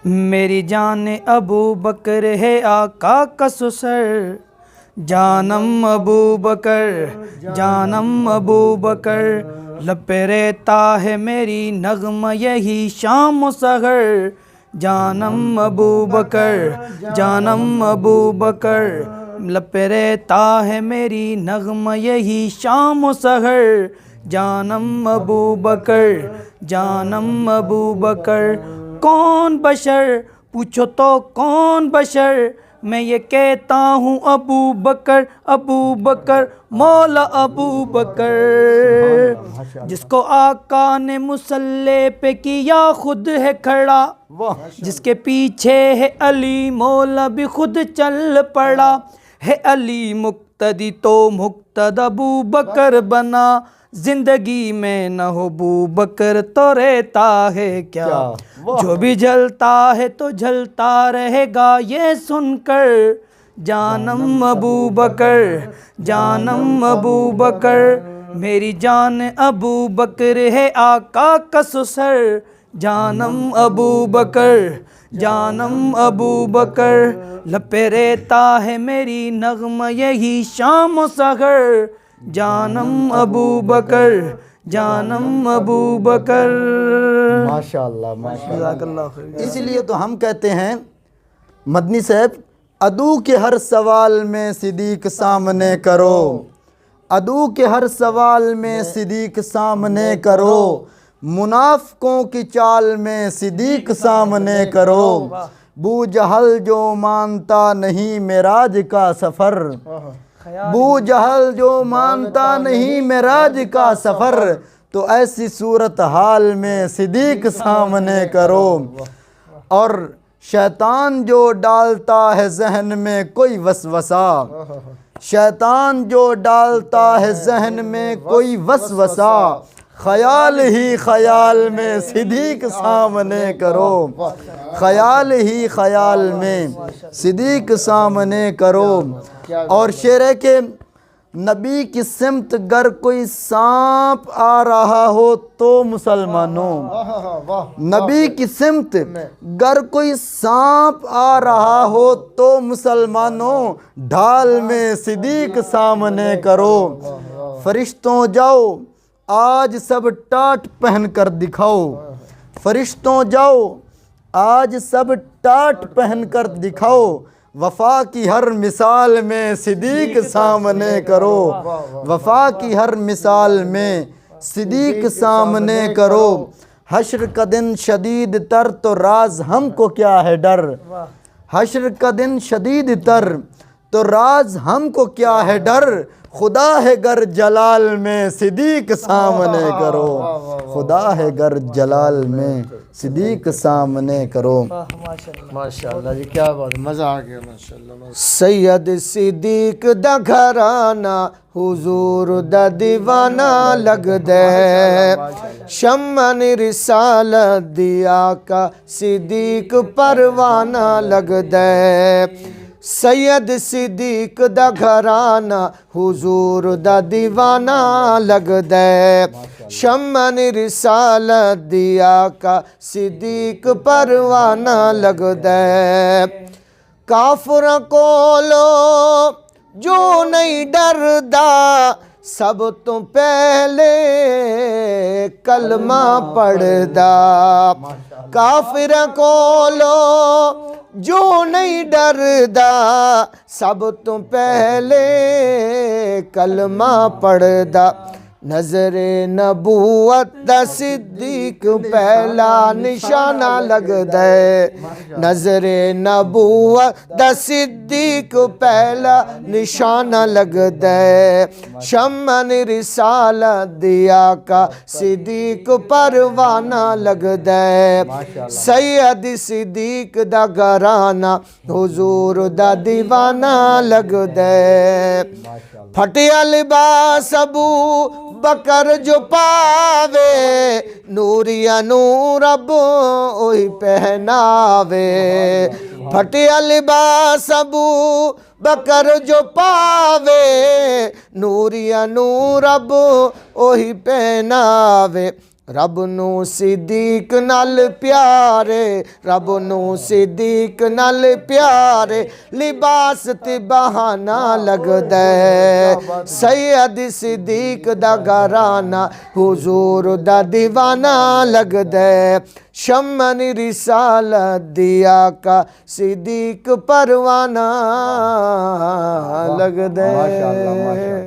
میری جان ابو بکر ہے آقا کا سسر، جانم ابو بکر، جانم ابو بکر، لب پہ رہتا ہے میری نغمہ یہی شام و سحر، جانم ابو بکر، جانم ابو بکر، لب پہ رہتا ہے میری نغمہ یہی شام و سحر، جانم ابو بکر، جانم ابو بکر۔ کون بشر پوچھو تو کون بشر، میں یہ کہتا ہوں ابو بکر، ابو بکر، مولا ابو بکر، جس کو آقا نے مصلی پہ کیا خود ہے کھڑا، جس کے پیچھے ہے علی مولا بھی خود چل پڑا، ہے علی مقتدی تو مقتدی ابو بکر بنا، زندگی میں نہ ہو ابو بکر تو رہتا ہے کیا، جو بھی جلتا ہے تو جلتا رہے گا یہ سن کر، جانم ابو بکر، جانم ابو بکر، میری جان ابو بکر ہے آقا کا سسر، جانم ابو بکر، جانم ابو بکر، لب پہ رہتا ہے میری نغمہ یہی شام و سحر، جانم ابو بکر، جانم ابو بکر۔ ماشاءاللہ ماشاءاللہ۔ جزاک اللہ خیر۔ اسی لیے تو ہم کہتے ہیں مدنی صاحب، عدو کے ہر سوال میں صدیق سامنے کرو، عدو کے ہر سوال میں صدیق سامنے کرو، منافقوں کی چال میں صدیق سامنے کرو، بو جہل جو مانتا نہیں معراج کا سفر، بو جہل جو مانتا نہیں معراج کا سفر، تو ایسی صورتحال میں صدیق سامنے کرو، اور شیطان جو ڈالتا ہے ذہن میں کوئی وسوسہ، شیطان جو ڈالتا ہے ذہن میں کوئی وسوسہ، خیال ہی خیال میں صدیق سامنے کرو، خیال ہی خیال میں صدیق سامنے کرو۔ اور شعر ہے کہ نبی کی سمت گر کوئی سانپ آ رہا ہو تو مسلمانوں، نبی کی سمت گر کوئی سانپ آ رہا ہو تو مسلمانوں، ڈھال میں صدیق سامنے کرو، فرشتوں جاؤ آج سب ٹاٹ پہن کر دکھاؤ، فرشتوں جاؤ آج سب ٹاٹ پہن کر دکھاؤ، وفا کی ہر مثال میں صدیق سامنے کرو، وفا کی ہر مثال میں صدیق سامنے کرو، حشر کا دن شدید تر تو راز ہم کو کیا ہے ڈر، حشر کا دن شدید تر تو راز ہم کو کیا ہے ڈر، خدا ہے گر جلال میں صدیق سامنے کرو، خدا ہے گر جلال میں صدیق سامنے کرو۔ ماشاءاللہ جی، کیا بات، مزہ آ گیا ماشاءاللہ۔ سید صدیق دا گھرانہ حضور دا دیوانہ لگ دے، شمن رسالت دیا کا صدیق پروانہ لگ دے، سید صدیق دا گھرانہ حضور دا دیوانہ لگ دے، شمن رسالت دیا کا صدیق پروانہ لگ دے، کافر کولو جو نہیں ڈردا سب تو پہلے کلمہ پڑھدا، کافر کولو جو نہیں ڈردا سب تو پہلے کلمہ پڑھدا، نظر نبوت دا صدیق پہلا نشانہ لگ دے، نظر نبوت دا صدیق پہلا نشانہ لگ دے، شمن رسالت دیا کا صدیق پروانہ لگ دے، سید صدیق دا گھرانہ حضور دا دیوانہ لگ دے، پھٹیا لباس ابو بکر جو پاوے، نوریا نور اب وہی پہناوے، پھٹیا لباس ابو بکر جو پاوے، نوریا نور اب وہی پہناوے، رب نو صدیق نال پیارے، رب نو صدیق نال پیارے، لباس تے بہانہ لگدا ہے، سید صدیق دا گھرانہ حضور دا دیوانہ لگدا ہے، شمن رسالت دی آقا صدیق پروانہ لگدا ہے۔